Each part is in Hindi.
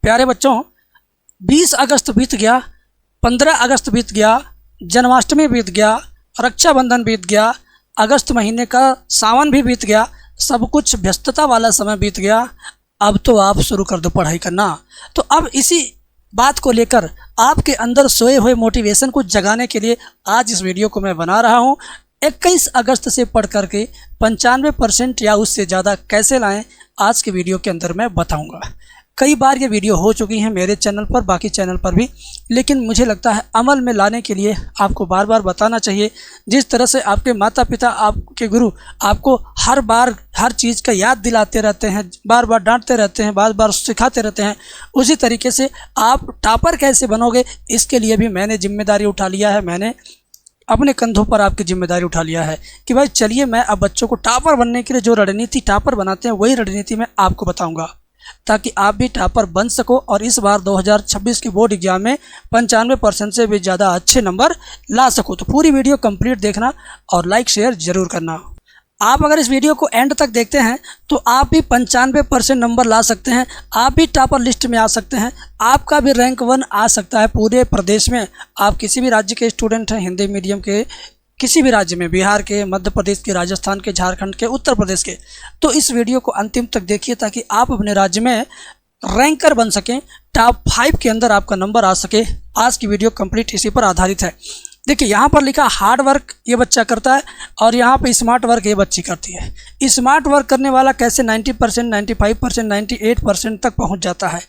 प्यारे बच्चों, 20 अगस्त बीत गया, 15 अगस्त बीत गया, जन्माष्टमी बीत गया, रक्षाबंधन बीत गया, अगस्त महीने का सावन भी बीत गया, सब कुछ व्यस्तता वाला समय बीत गया। अब तो आप शुरू कर दो पढ़ाई करना। तो अब इसी बात को लेकर आपके अंदर सोए हुए मोटिवेशन को जगाने के लिए आज इस वीडियो को मैं बना रहा हूँ। 21 अगस्त से पढ़ करके 95% या उससे ज़्यादा कैसे लाएं, आज के वीडियो के अंदर मैं बताऊंगा। कई बार ये वीडियो हो चुकी हैं मेरे चैनल पर, बाकी चैनल पर भी, लेकिन मुझे लगता है अमल में लाने के लिए आपको बार बार बताना चाहिए। जिस तरह से आपके माता पिता, आपके गुरु आपको हर बार हर चीज़ का याद दिलाते रहते हैं, बार बार डांटते रहते हैं, बार बार सिखाते रहते हैं, उसी तरीके से आप टॉपर कैसे बनोगे, इसके लिए भी मैंने जिम्मेदारी उठा लिया है। मैंने अपने कंधों पर आपकी जिम्मेदारी उठा लिया है कि भाई चलिए, मैं अब बच्चों को टॉपर बनने के लिए जो रणनीति टॉपर बनाते हैं वही रणनीति मैं आपको बताऊंगा, ताकि आप भी टॉपर बन सको और इस बार 2026 के बोर्ड एग्जाम में 95% से भी ज़्यादा अच्छे नंबर ला सको। तो पूरी वीडियो कंप्लीट देखना और लाइक शेयर ज़रूर करना। आप अगर इस वीडियो को एंड तक देखते हैं तो आप भी 95% नंबर ला सकते हैं, आप भी टॉपर लिस्ट में आ सकते हैं, आपका भी रैंक 1 आ सकता है पूरे प्रदेश में। आप किसी भी राज्य के स्टूडेंट हैं, हिंदी मीडियम के किसी भी राज्य में, बिहार के, मध्य प्रदेश के, राजस्थान के, झारखंड के, उत्तर प्रदेश के, तो इस वीडियो को अंतिम तक देखिए ताकि आप अपने राज्य में रैंकर बन सकें, टॉप 5 के अंदर आपका नंबर आ सके। आज की वीडियो कंप्लीट इसी पर आधारित है। देखिए, यहाँ पर लिखा हार्ड वर्क ये बच्चा करता है और यहाँ पे स्मार्ट वर्क ये बच्ची करती है। स्मार्ट वर्क करने वाला कैसे 90%, 95%, 98% तक पहुँच जाता है,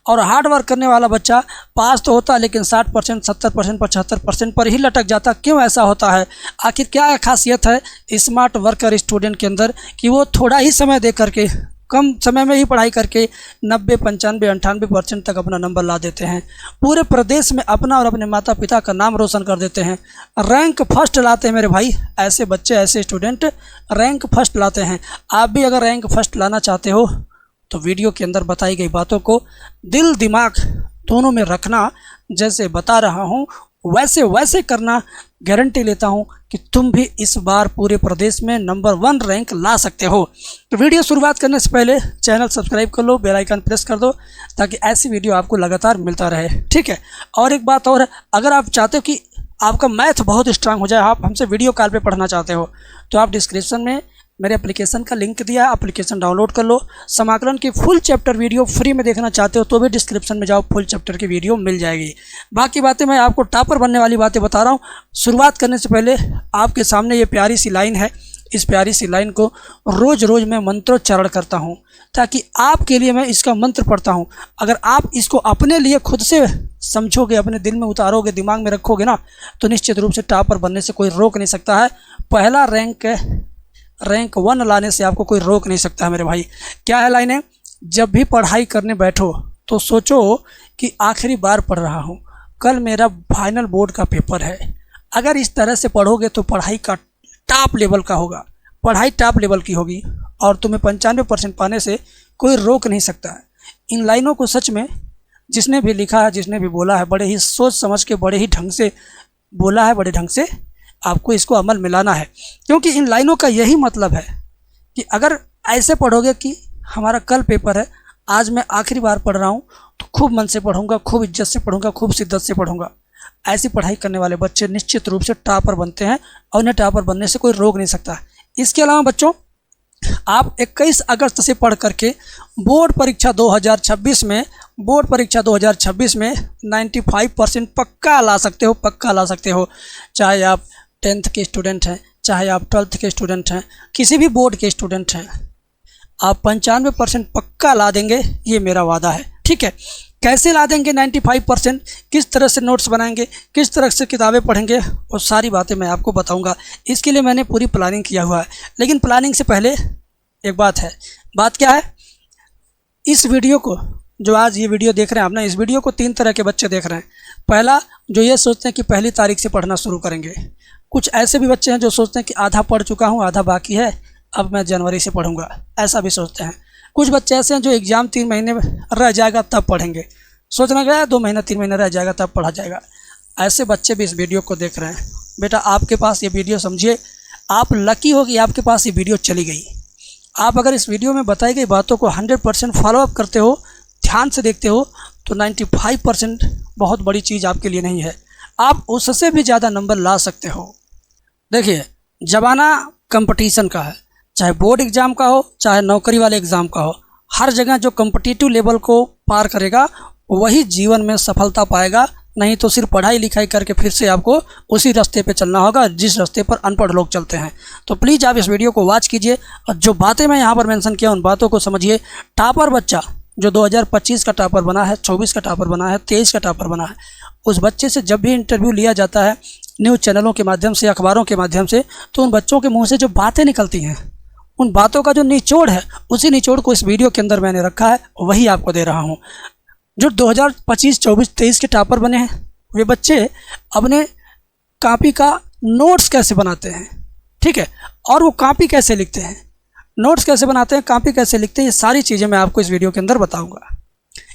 और हार्ड वर्क करने वाला बच्चा पास तो होता है लेकिन 60%, 70%, 75% पर ही लटक जाता। क्यों ऐसा होता है? आखिर क्या खासियत है स्मार्ट वर्कर स्टूडेंट के अंदर कि वो थोड़ा ही समय दे करके, कम समय में ही पढ़ाई करके 90, 95, 98% तक अपना नंबर ला देते हैं, पूरे प्रदेश में अपना और अपने माता पिता का नाम रोशन कर देते हैं, रैंक फर्स्ट लाते हैं। मेरे भाई, ऐसे बच्चे, ऐसे स्टूडेंट रैंक फर्स्ट लाते हैं। आप भी अगर रैंक फर्स्ट लाना चाहते हो तो वीडियो के अंदर बताई गई बातों को दिल दिमाग दोनों में रखना। जैसे बता रहा हूँ वैसे वैसे करना। गारंटी लेता हूँ कि तुम भी इस बार पूरे प्रदेश में नंबर 1 रैंक ला सकते हो। तो वीडियो शुरुआत करने से पहले चैनल सब्सक्राइब कर लो, बेल आइकन प्रेस कर दो ताकि ऐसी वीडियो आपको लगातार मिलता रहे, ठीक है। और एक बात और है, अगर आप चाहते हो कि आपका मैथ बहुत स्ट्रांग हो जाए, आप हमसे वीडियो कॉल पे पढ़ना चाहते हो, तो आप डिस्क्रिप्शन में मेरे एप्लीकेशन का लिंक दिया है, एप्लीकेशन डाउनलोड कर लो। समाकलन की फुल चैप्टर वीडियो फ्री में देखना चाहते हो तो भी डिस्क्रिप्शन में जाओ, फुल चैप्टर की वीडियो मिल जाएगी। बाकी बातें मैं आपको टॉपर बनने वाली बातें बता रहा हूँ। शुरुआत करने से पहले आपके सामने ये प्यारी सी लाइन है। इस प्यारी सी लाइन को रोज़ रोज़ मैं मंत्रोच्चारण करता हूँ ताकि आपके लिए मैं इसका मंत्र पढ़ता हूँ। अगर आप इसको अपने लिए खुद से समझोगे, अपने दिल में उतारोगे, दिमाग में रखोगे ना, तो निश्चित रूप से टॉपर बनने से कोई रोक नहीं सकता है। पहला रैंक 1 लाने से आपको कोई रोक नहीं सकता है मेरे भाई। क्या है लाइनें? जब भी पढ़ाई करने बैठो तो सोचो कि आखिरी बार पढ़ रहा हूँ, कल मेरा फाइनल बोर्ड का पेपर है। अगर इस तरह से पढ़ोगे तो पढ़ाई का टॉप लेवल का होगा, पढ़ाई टॉप लेवल की होगी और तुम्हें 95% पाने से कोई रोक नहीं सकता है। इन लाइनों को सच में जिसने भी लिखा है, जिसने भी बोला है, बड़े ही सोच समझ के, बड़े ही ढंग से बोला है, बड़े ढंग से आपको इसको अमल में लाना है। क्योंकि इन लाइनों का यही मतलब है कि अगर ऐसे पढ़ोगे कि हमारा कल पेपर है, आज मैं आखिरी बार पढ़ रहा हूँ, तो खूब मन से पढ़ूंगा, खूब इज्जत से पढ़ूंगा, खूब शिद्दत से पढ़ूंगा। ऐसी पढ़ाई करने वाले बच्चे निश्चित रूप से टॉपर बनते हैं और उन्हें टॉपर बनने से कोई रोक नहीं सकता। इसके अलावा बच्चों, आप 21 अगस्त से पढ़ करके बोर्ड परीक्षा 2026 में 95% पक्का ला सकते हो, पक्का ला सकते हो। चाहे आप 10th के स्टूडेंट हैं, चाहे आप 12th के स्टूडेंट हैं, किसी भी बोर्ड के स्टूडेंट हैं, आप 95% पक्का ला देंगे, ये मेरा वादा है, ठीक है। कैसे ला देंगे 95%? किस तरह से नोट्स बनाएंगे, किस तरह से किताबें पढ़ेंगे, वो सारी बातें मैं आपको बताऊंगा। इसके लिए मैंने पूरी प्लानिंग किया हुआ है। लेकिन प्लानिंग से पहले एक बात है। बात क्या है? इस वीडियो को, जो आज ये वीडियो देख रहे हैं आप ना, इस वीडियो को 3 तरह के बच्चे देख रहे हैं। पहला, जो ये सोचते हैं कि 1 तारीख से पढ़ना शुरू करेंगे। कुछ ऐसे भी बच्चे हैं जो सोचते हैं कि आधा पढ़ चुका हूँ, आधा बाकी है, अब मैं जनवरी से पढ़ूंगा, ऐसा भी सोचते हैं। कुछ बच्चे ऐसे हैं जो एग्ज़ाम 3 महीने में रह जाएगा तब पढ़ेंगे, सोचना गया 2 महीना 3 महीना रह जाएगा तब पढ़ा जाएगा। ऐसे बच्चे भी इस वीडियो को देख रहे हैं। बेटा, आपके पास ये वीडियो, समझिए आप लकी हो कि आपके पास ये वीडियो चली गई। आप अगर इस वीडियो में बताई गई बातों को 100% फॉलोअप करते हो, ध्यान से देखते हो तो 95% बहुत बड़ी चीज़ आपके लिए नहीं है, आप उससे भी ज़्यादा नंबर ला सकते हो। देखिए, ज़माना कंपटीशन का है, चाहे बोर्ड एग्ज़ाम का हो चाहे नौकरी वाले एग्ज़ाम का हो, हर जगह जो कॉम्पिटिटिव लेवल को पार करेगा वही जीवन में सफलता पाएगा, नहीं तो सिर्फ पढ़ाई लिखाई करके फिर से आपको उसी रास्ते पे चलना होगा जिस रास्ते पर अनपढ़ लोग चलते हैं। तो प्लीज़ आप इस वीडियो को वॉच कीजिए और जो बातें मैं यहाँ पर मेंशन किया उन बातों को समझिए। टॉपर बच्चा जो 2025 का टॉपर बना है, 24 का टॉपर बना है, 23 का टॉपर बना है, उस बच्चे से जब भी इंटरव्यू लिया जाता है न्यूज़ चैनलों के माध्यम से, अखबारों के माध्यम से, तो उन बच्चों के मुँह से जो बातें निकलती हैं, उन बातों का जो निचोड़ है, उसी निचोड़ को इस वीडियो के अंदर मैंने रखा है, वही आपको दे रहा हूँ। जो 2025, 24, 23 के टॉपर बने हैं वे बच्चे अपने कॉपी का नोट्स कैसे बनाते हैं, ठीक है, और वो कॉपी कैसे लिखते हैं, नोट्स कैसे बनाते हैं, कॉपी कैसे लिखते हैं, ये सारी चीज़ें मैं आपको इस वीडियो के अंदर बताऊंगा।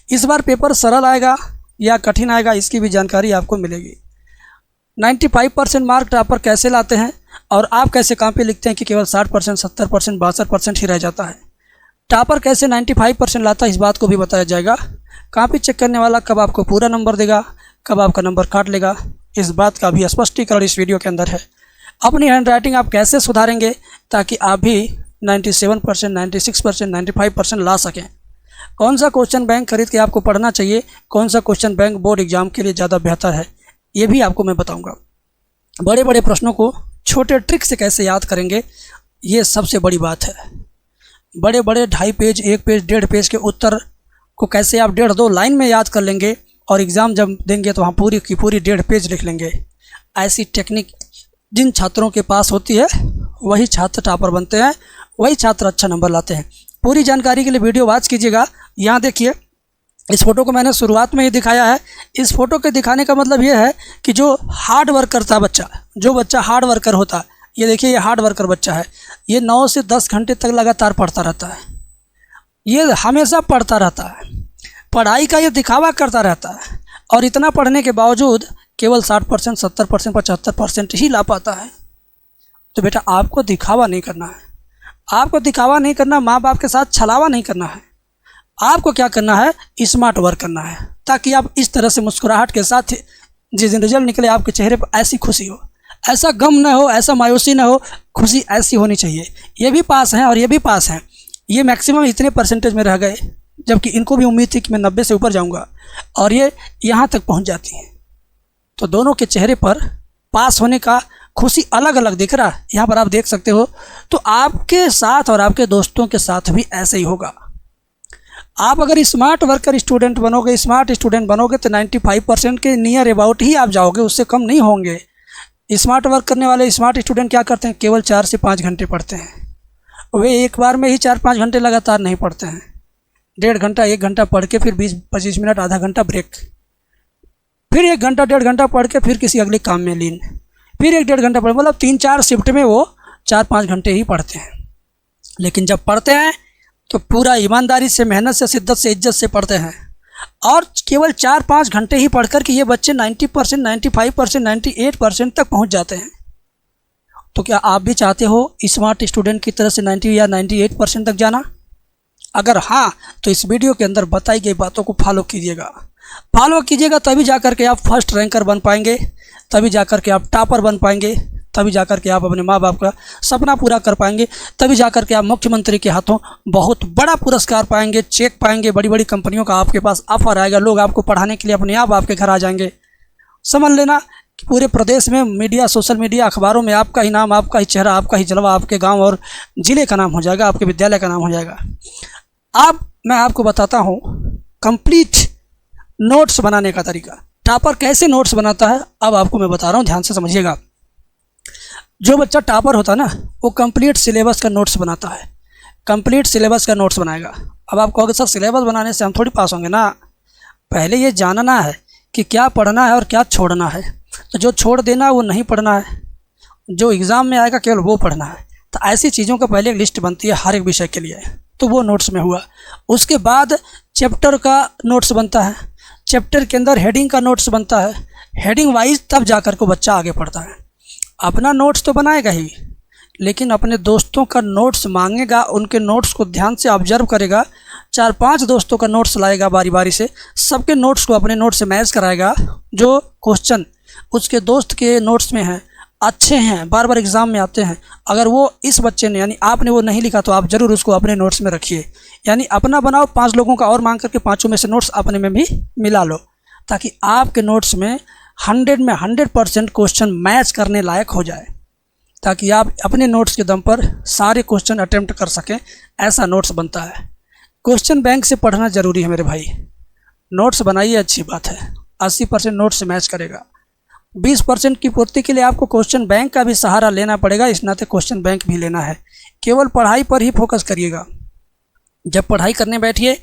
इस बार पेपर सरल आएगा या कठिन आएगा इसकी भी जानकारी आपको मिलेगी। 95% मार्क टॉपर कैसे लाते हैं और आप कैसे कॉपी लिखते हैं कि केवल 60%, 70%, 62% ही रह जाता है। टॉपर कैसे 95% लाता है इस बात को भी बताया जाएगा। कॉपी चेक करने वाला कब आपको पूरा नंबर देगा, कब आपका नंबर काट लेगा, इस बात का भी स्पष्टीकरण इस वीडियो के अंदर है। अपनी हैंड राइटिंग आप कैसे सुधारेंगे ताकि आप भी 97%, 96%, 95% ला सकें। कौन सा क्वेश्चन बैंक खरीद के आपको पढ़ना चाहिए, कौन सा क्वेश्चन बैंक बोर्ड एग्जाम के लिए ज़्यादा बेहतर है, ये भी आपको मैं बताऊंगा। बड़े बड़े प्रश्नों को छोटे ट्रिक से कैसे याद करेंगे, ये सबसे बड़ी बात है। बड़े बड़े 2.5 पेज, 1 पेज, 1.5 पेज के उत्तर को कैसे आप 1.5-2 लाइन में याद कर लेंगे और एग्ज़ाम जब देंगे तो वहाँ पूरी की पूरी 1.5 पेज लिख लेंगे। ऐसी टेक्निक जिन छात्रों के पास होती है वही छात्र टॉपर बनते हैं, वही छात्र अच्छा नंबर लाते हैं। पूरी जानकारी के लिए वीडियो वॉच कीजिएगा। यहाँ देखिए, इस फोटो को मैंने शुरुआत में ही दिखाया है। इस फोटो के दिखाने का मतलब ये है कि जो हार्ड वर्क करता है बच्चा, जो बच्चा हार्ड वर्कर होता है, ये देखिए ये हार्ड वर्कर बच्चा है, ये 9 से 10 घंटे तक लगातार पढ़ता रहता है, ये हमेशा पढ़ता रहता है, पढ़ाई का ये दिखावा करता रहता है और इतना पढ़ने के बावजूद केवल 60%, 70%, 75% ही ला पाता है। तो बेटा आपको दिखावा नहीं करना है, आपको दिखावा नहीं करना, माँ बाप के साथ छलावा नहीं करना है। आपको क्या करना है, स्मार्ट वर्क करना है ताकि आप इस तरह से मुस्कुराहट के साथ जिस दिन रिजल्ट निकले आपके चेहरे पर ऐसी खुशी हो, ऐसा गम ना हो, ऐसा मायूसी ना हो, खुशी ऐसी होनी चाहिए। ये भी पास हैं और ये भी पास हैं, ये मैक्सिमम इतने परसेंटेज में रह गए जबकि इनको भी उम्मीद थी कि मैं 90 से ऊपर जाऊंगा और ये यहाँ तक पहुँच जाती हैं। तो दोनों के चेहरे पर पास होने का खुशी अलग अलग दिख रहा है, यहाँ पर आप देख सकते हो। तो आपके साथ और आपके दोस्तों के साथ भी ऐसे ही होगा। आप अगर स्मार्ट वर्कर स्टूडेंट बनोगे, स्मार्ट स्टूडेंट बनोगे तो 95% के नियर अबाउट ही आप जाओगे, उससे कम नहीं होंगे। स्मार्ट वर्क करने वाले स्मार्ट स्टूडेंट क्या करते हैं, केवल 4 से 5 घंटे पढ़ते हैं। वे एक बार में ही 4-5 घंटे लगातार नहीं पढ़ते हैं, 1.5 घंटा 1 घंटा पढ़ के फिर 20-25 मिनट आधा घंटा ब्रेक, फिर 1 घंटा 1.5 घंटा पढ़ के फिर किसी अगले काम में लीन, फिर 1-1.5 घंटा पढ़, मतलब 3-4 शिफ्ट में वो 4-5 घंटे ही पढ़ते हैं। लेकिन जब पढ़ते हैं तो पूरा ईमानदारी से, मेहनत से, शिद्दत से, इज्जत से पढ़ते हैं और केवल 4-5 घंटे ही पढ़कर के ये बच्चे 90%, 95%, 98% तक पहुंच जाते हैं। तो क्या आप भी चाहते हो स्मार्ट स्टूडेंट की तरह से 90 या 98% तक जाना? अगर हाँ तो इस वीडियो के अंदर बताई गई बातों को फॉलो कीजिएगा, तभी जाकर के आप फर्स्ट रैंकर बन पाएंगे, तभी जाकर के आप टॉपर बन पाएंगे, तभी जाकर के आप अपने माँ बाप का सपना पूरा कर पाएंगे, तभी जाकर के आप मुख्यमंत्री के हाथों बहुत बड़ा पुरस्कार पाएंगे, चेक पाएंगे, बड़ी बड़ी कंपनियों का आपके पास ऑफर आएगा, लोग आपको पढ़ाने के लिए अपने आप आपके घर आ जाएंगे। समझ लेना कि पूरे प्रदेश में मीडिया, सोशल मीडिया, अखबारों में आपका ही नाम, आपका ही चेहरा, आपका ही जलवा, आपके गाँव और ज़िले का नाम हो जाएगा, आपके विद्यालय का नाम हो जाएगा। अब मैं आपको बताता हूँ कंप्लीट नोट्स बनाने का तरीका। टॉपर कैसे नोट्स बनाता है अब आपको मैं बता रहा हूँ, ध्यान से समझिएगा। जो बच्चा टॉपर होता है ना, वो कंप्लीट सिलेबस का नोट्स बनाता है, कंप्लीट सिलेबस का नोट्स बनाएगा। अब आप कहोगे सर सिलेबस बनाने से हम थोड़ी पास होंगे ना, पहले ये जानना है कि क्या पढ़ना है और क्या छोड़ना है। तो जो छोड़ देना है वो नहीं पढ़ना है, जो एग्ज़ाम में आएगा केवल वो पढ़ना है। तो ऐसी चीज़ों का पहले एक लिस्ट बनती है हर एक विषय के लिए, तो वो नोट्स में हुआ। उसके बाद चैप्टर का नोट्स बनता है, चैप्टर के अंदर हेडिंग का नोट्स बनता है, हेडिंग वाइज तब जाकर को बच्चा आगे पढ़ता है। अपना नोट्स तो बनाएगा ही, लेकिन अपने दोस्तों का नोट्स मांगेगा, उनके नोट्स को ध्यान से ऑब्जर्व करेगा 4-5 दोस्तों का नोट्स लाएगा बारी बारी से, सबके नोट्स को अपने नोट से मैच कराएगा। जो क्वेश्चन उसके दोस्त के नोट्स में हैं, अच्छे हैं, बार बार एग्ज़ाम में आते हैं, अगर वो इस बच्चे ने यानी आपने वो नहीं लिखा तो आप ज़रूर उसको अपने नोट्स में रखिए। यानी अपना बनाओ, 5 लोगों का और मांग करके 5 में से नोट्स अपने में भी मिला लो, ताकि आपके नोट्स में 100 में 100% क्वेश्चन मैच करने लायक हो जाए, ताकि आप अपने नोट्स के दम पर सारे क्वेश्चन अटेम्प्ट कर सकें। ऐसा नोट्स बनता है। क्वेश्चन बैंक से पढ़ना ज़रूरी है मेरे भाई। नोट्स बनाइए, अच्छी बात है, 80% नोट्स से मैच करेगा। 20% की पूर्ति के लिए आपको क्वेश्चन बैंक का भी सहारा लेना पड़ेगा, इस नाते क्वेश्चन बैंक भी लेना है। केवल पढ़ाई पर ही फोकस करिएगा। जब पढ़ाई करने बैठिए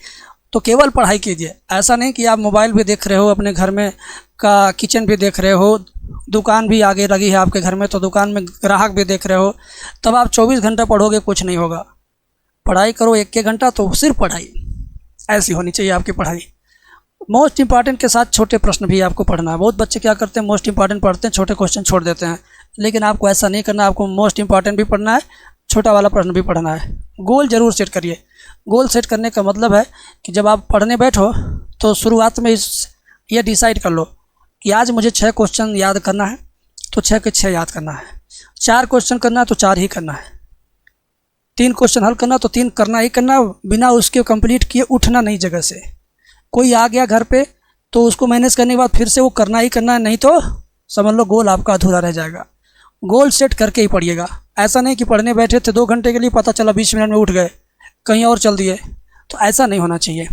तो केवल पढ़ाई कीजिए। ऐसा नहीं कि आप मोबाइल भी देख रहे हो, अपने घर में का किचन भी देख रहे हो, दुकान भी आगे लगी है आपके घर में तो दुकान में ग्राहक भी देख रहे हो, तब आप 24 घंटा पढ़ोगे, कुछ नहीं होगा। पढ़ाई करो 1-1 घंटा, तो सिर्फ पढ़ाई, ऐसी होनी चाहिए आपकी पढ़ाई। मोस्ट इंपॉर्टेंट के साथ छोटे प्रश्न भी आपको पढ़ना है। बहुत बच्चे क्या करते हैं, मोस्ट इंपॉर्टेंट पढ़ते हैं, छोटे क्वेश्चन छोड़ देते हैं, लेकिन आपको ऐसा नहीं करना। आपको मोस्ट इंपॉर्टेंट भी पढ़ना है, छोटा वाला प्रश्न भी पढ़ना है। गोल ज़रूर सेट करिए। गोल सेट करने का मतलब है कि जब आप पढ़ने बैठो तो शुरुआत में ये डिसाइड कर लो कि आज मुझे 6 क्वेश्चन याद करना है, तो 6 के 6 याद करना है। 4 क्वेश्चन करना है तो 4 ही करना है। 3 क्वेश्चन हल करना तो 3 करना ही करना, बिना उसके कंप्लीट किए उठना नहीं जगह से। कोई आ गया घर पे तो उसको मैनेज करने के बाद फिर से वो करना ही करना है, नहीं तो समझ लो गोल आपका अधूरा रह जाएगा। गोल सेट करके ही पढ़िएगा। ऐसा नहीं कि पढ़ने बैठे थे 2 घंटे के लिए, पता चला 20 मिनट में उठ गए, कहीं और चल दिए, तो ऐसा नहीं होना चाहिए।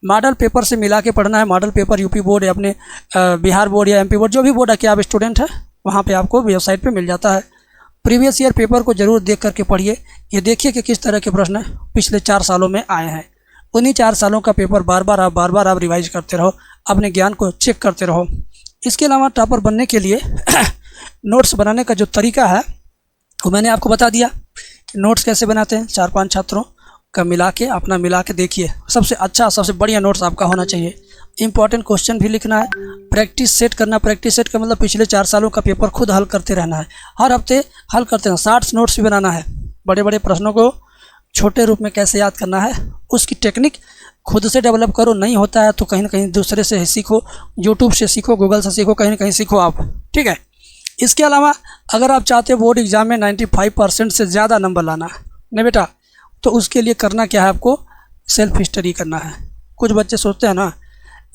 मॉडल पेपर से मिला के पढ़ना है। मॉडल पेपर यूपी बोर्ड या अपने बिहार बोर्ड या एमपी बोर्ड, जो भी बोर्ड है कि आप स्टूडेंट हैं, वहाँ पे आपको वेबसाइट पे मिल जाता है। प्रीवियस ईयर पेपर को ज़रूर देख करके पढ़िए। ये देखिए कि किस तरह के प्रश्न पिछले 4 सालों में आए हैं। उन्हीं 4 सालों का पेपर बार बार आप रिवाइज करते रहो, अपने ज्ञान को चेक करते रहो। इसके अलावा टॉपर बनने के लिए नोट्स बनाने का जो तरीका है वो मैंने आपको बता दिया। नोट्स कैसे बनाते हैं, 4-5 छात्रों का मिला के देखिए। सबसे अच्छा, सबसे बढ़िया नोट्स आपका होना चाहिए। इंपॉर्टेंट क्वेश्चन भी लिखना है। प्रैक्टिस सेट करना। प्रैक्टिस सेट का मतलब पिछले 4 सालों का पेपर खुद हल करते रहना है। हर हफ्ते हल करते रहना। 60 नोट्स भी बनाना है। बड़े बड़े प्रश्नों को छोटे रूप में कैसे याद करना है, उसकी टेक्निक खुद से डेवलप करो। नहीं होता है तो कहीं ना कहीं दूसरे से सीखो, यूट्यूब से सीखो, गूगल से सीखो, कहीं ना कहीं सीखो आप, ठीक है। इसके अलावा अगर आप चाहते हो बोर्ड एग्ज़ाम में 95% से ज़्यादा नंबर लाना नहीं बेटा, तो उसके लिए करना क्या है, आपको सेल्फ स्टडी करना है। कुछ बच्चे सोचते हैं ना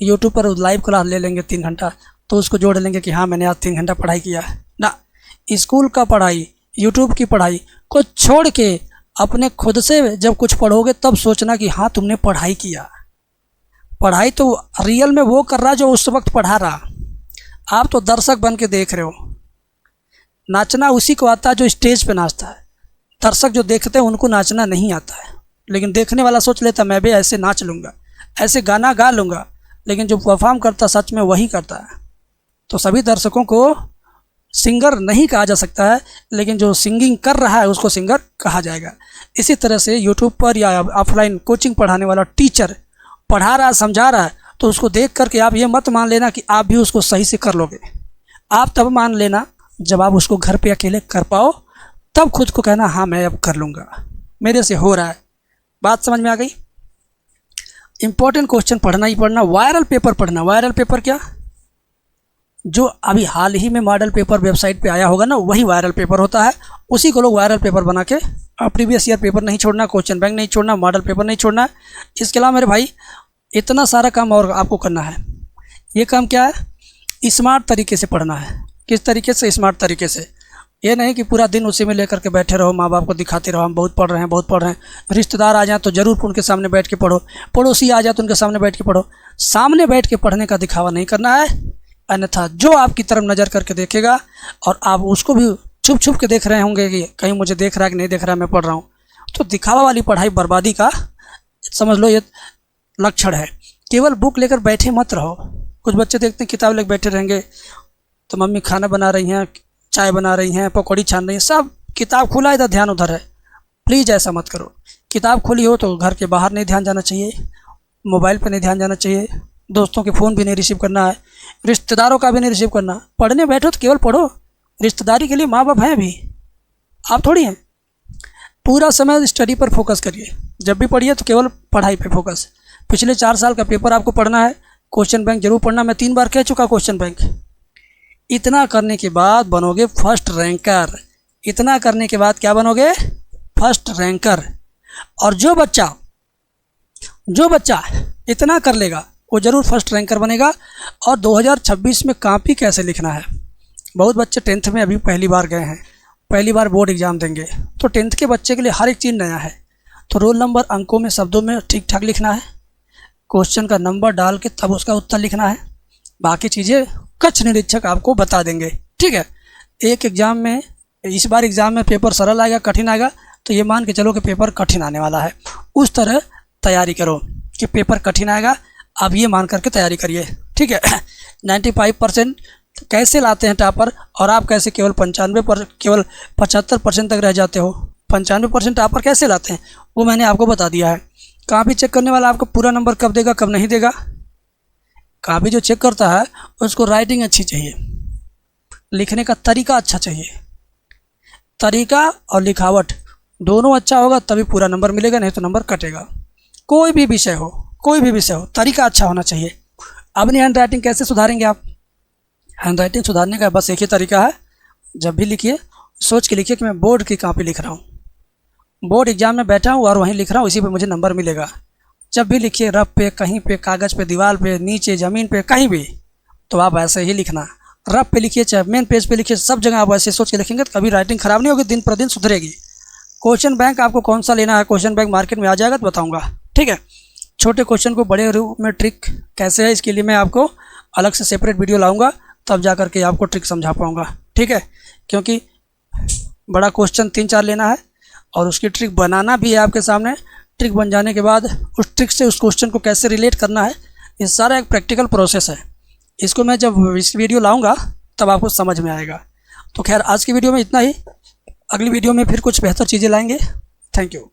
यूट्यूब पर लाइव क्लास ले लेंगे 3 घंटा, तो उसको जोड़ लेंगे कि हाँ मैंने आज 3 घंटा पढ़ाई किया है ना। स्कूल का पढ़ाई, यूट्यूब की पढ़ाई को छोड़ के अपने खुद से जब कुछ पढ़ोगे तब सोचना कि हाँ तुमने पढ़ाई किया। पढ़ाई तो रियल में वो कर रहा जो उस वक्त पढ़ा रहा, आप तो दर्शक बन के देख रहे हो। नाचना उसी को आता है जो स्टेज पे नाचता है। दर्शक जो देखते हैं उनको नाचना नहीं आता है, लेकिन देखने वाला सोच लेता मैं भी ऐसे नाच लूँगा, ऐसे गाना गा लूँगा, लेकिन जो परफॉर्म करता सच में वही करता है। तो सभी दर्शकों को सिंगर नहीं कहा जा सकता है, लेकिन जो सिंगिंग कर रहा है उसको सिंगर कहा जाएगा। इसी तरह से यूट्यूब पर या ऑफलाइन कोचिंग पढ़ाने वाला टीचर पढ़ा रहा है, समझा रहा है, तो उसको देख करके आप ये मत मान लेना कि आप भी उसको सही से कर लोगे। आप तब मान लेना जब आप उसको घर पे अकेले कर पाओ, तब खुद को कहना हाँ मैं अब कर लूँगा, मेरे से हो रहा है। बात समझ में आ गई। इंपॉर्टेंट क्वेश्चन पढ़ना ही पढ़ना। वायरल पेपर पढ़ना। वायरल पेपर क्या, जो अभी हाल ही में मॉडल पेपर वेबसाइट पे आया होगा ना, वही वायरल पेपर होता है। उसी को लोग वायरल पेपर बना के, प्रीवियस ईयर पेपर नहीं छोड़ना, क्वेश्चन बैंक नहीं छोड़ना, मॉडल पेपर नहीं छोड़ना। इसके अलावा मेरे भाई इतना सारा काम और आपको करना है। ये काम क्या है, स्मार्ट तरीके से पढ़ना है। किस तरीके से, स्मार्ट तरीके से। ये नहीं कि पूरा दिन उसी में लेकर के बैठे रहो, माँ बाप को दिखाते रहो हम बहुत पढ़ रहे हैं, बहुत पढ़ रहे हैं। रिश्तेदार आ जाएँ तो ज़रूर उनके सामने बैठ के पढ़ो, पड़ोसी आ जाए तो उनके सामने बैठ के पढ़ो। सामने बैठ के पढ़ने का दिखावा नहीं करना है, अन्यथा जो आपकी तरफ नज़र करके देखेगा और आप उसको भी छुप छुप के देख रहे होंगे कि कहीं मुझे देख रहा है कि नहीं देख रहा है, मैं पढ़ रहा हूँ, तो दिखावा वाली पढ़ाई बर्बादी का समझ लो ये लक्षण है। केवल बुक लेकर बैठे मत रहो। कुछ बच्चे देखते हैं किताब लेकर बैठे रहेंगे तो मम्मी खाना बना रही हैं, चाय बना रही हैं, पकौड़ी छान रही हैं, सब किताब खुला है, इधर ध्यान उधर है। प्लीज़ ऐसा मत करो। किताब खुली हो तो घर के बाहर नहीं ध्यान जाना चाहिए, मोबाइल पर नहीं ध्यान जाना चाहिए, दोस्तों के फ़ोन भी नहीं रिसीव करना है, रिश्तेदारों का भी नहीं रिसीव करना। पढ़ने बैठो तो केवल पढ़ो। रिश्तेदारी के लिए माँ बाप हैं अभी, आप थोड़ी हैं। पूरा समय स्टडी पर फोकस करिए। जब भी पढ़िए तो केवल पढ़ाई पे फोकस। पिछले 4 साल का पेपर आपको पढ़ना है, क्वेश्चन बैंक जरूर पढ़ना। मैं 3 बार कह चुका क्वेश्चन बैंक। इतना करने के बाद बनोगे फर्स्ट रैंकर। इतना करने के बाद क्या बनोगे? First ranker. और जो बच्चा इतना कर लेगा वो ज़रूर फर्स्ट रैंकर बनेगा। और 2026 में कॉपी कैसे लिखना है, बहुत बच्चे 10th में अभी पहली बार गए हैं, पहली बार बोर्ड एग्ज़ाम देंगे, तो 10th के बच्चे के लिए हर एक चीज़ नया है। तो रोल नंबर अंकों में शब्दों में ठीक ठाक लिखना है, क्वेश्चन का नंबर डाल के तब उसका उत्तर लिखना है। बाकी चीज़ें कक्ष निरीक्षक आपको बता देंगे, ठीक है। एक एग्ज़ाम में, इस बार एग्ज़ाम में पेपर सरल आएगा कठिन आएगा, तो ये मान के चलो कि पेपर कठिन आने वाला है। उस तरह तैयारी करो कि पेपर कठिन आएगा, आप ये मान करके तैयारी करिए, ठीक है। 95% कैसे लाते हैं टॉपर, और आप कैसे केवल 75% तक रह जाते हो। 95% टॉपर कैसे लाते हैं वो मैंने आपको बता दिया है। कॉपी चेक करने वाला आपको पूरा नंबर कब देगा कब नहीं देगा, कॉपी जो चेक करता है उसको राइटिंग अच्छी चाहिए, लिखने का तरीका अच्छा चाहिए। तरीका और लिखावट दोनों अच्छा होगा तभी पूरा नंबर मिलेगा, नहीं तो नंबर कटेगा। कोई भी विषय हो, तरीका अच्छा होना चाहिए। अपनी हैंड राइटिंग कैसे सुधारेंगे आप? हैंड राइटिंग सुधारने का बस एक ही तरीका है, जब भी लिखिए सोच के लिखिए कि मैं बोर्ड की कॉपी लिख रहा हूँ, बोर्ड एग्जाम में बैठा हूँ और वहीं लिख रहा हूँ, इसी पे मुझे नंबर मिलेगा। जब भी लिखिए रफ पे, कहीं पे, कागज़ पे, दीवार पे, नीचे, ज़मीन पे, कहीं भी, तो आप ऐसे ही लिखना। रफ पे लिखिए चाहे मेन पेज पे लिखिए, सब जगह आप ऐसे सोच के लिखेंगे तो कभी राइटिंग ख़राब नहीं होगी, दिन पर दिन सुधरेगी। क्वेश्चन बैंक आपको कौन सा लेना है, क्वेश्चन बैंक मार्केट में आ जाएगा तो बताऊँगा, ठीक है। छोटे क्वेश्चन को बड़े रूप में ट्रिक कैसे है, इसके लिए मैं आपको अलग से सेपरेट वीडियो लाऊंगा, तब जा करके आपको ट्रिक समझा पाऊंगा, ठीक है। क्योंकि बड़ा क्वेश्चन 3-4 लेना है और उसकी ट्रिक बनाना भी है आपके सामने। ट्रिक बन जाने के बाद उस ट्रिक से उस क्वेश्चन को कैसे रिलेट करना है, ये सारा एक प्रैक्टिकल प्रोसेस है। इसको मैं जब इस वीडियो लाऊंगा तब आपको समझ में आएगा। तो खैर आज की वीडियो में इतना ही, अगली वीडियो में फिर कुछ बेहतर चीज़ें लाएंगे। Thank you.